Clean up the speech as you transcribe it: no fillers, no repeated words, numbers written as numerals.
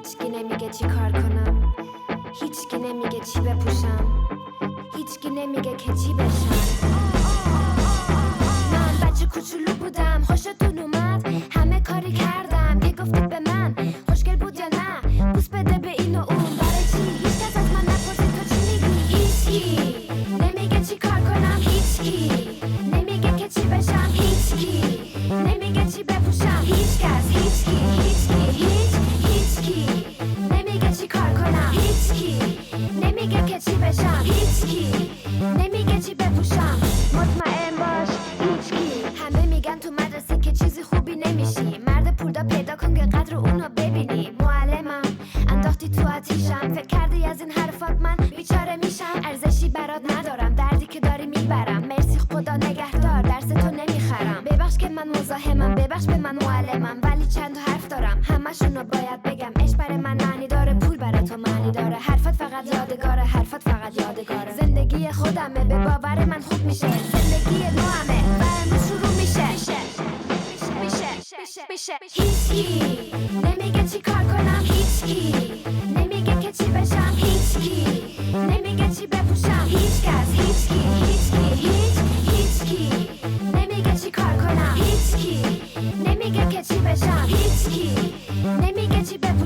هیچکی نمیگه چی کار کنم، هیچکی نمیگه چی بپوشم، هیچکی نمیگه که چی بشم. من بچه کوچولو بودم خوشتون اومد، همه کاری کردم که گفتید به من خوشگل بود یا نه، بوس بده به این و اون. برای چی هیچ کس از من نپرسید تو چی میگی؟ هیچکی نمیگه چی کار کنم، هیچکی نمیگه که چی بشم، هیچکی نمیگه چی بپوشم، هیچ کس، هیچکی، هیچکی، هیچکی نمیگه چی کار کنم، هیچکی نمیگه که چی بشم، هیچکی نمیگه چی بپوشم. مطمئن باش هیچکی. همه میگن تو مدرسه که چیزی خوبی نمیشی، مرد پولدار پیدا کن که قدر اونو ببینی. معلمم انداختی تو آتیشم، فکر کردی از این حرفات من بیچاره میشم. ارزشی برات ندارم، دردی که داری میبرم. مرسی خدا نگهدار، درس تو نمیخرم. ببخش که من مزاحمم، ببخش به من معلمم، ولی چند تا حرف دارم همشونو باید بگم. عشق برای من معنی داره، پول برای تو معنی داره، حرفات فقط یادگاره، حرفات فقط یادگاره. زندگی خودمه، به باور من خوب میشه، زندگی نوامه و امروز شروع میشه. هیچکی نمیگه چی کار کنم، هیچکی نمیگه که چی بشم، هیچکی نمیگه چی بپوشم، هیچ کس، هیچکی، هیچکی، هیچکی نمیگه چی کار کنم، هیچکی نمیگه که چی بشم، هیچکی نمیگه چی بپوشم.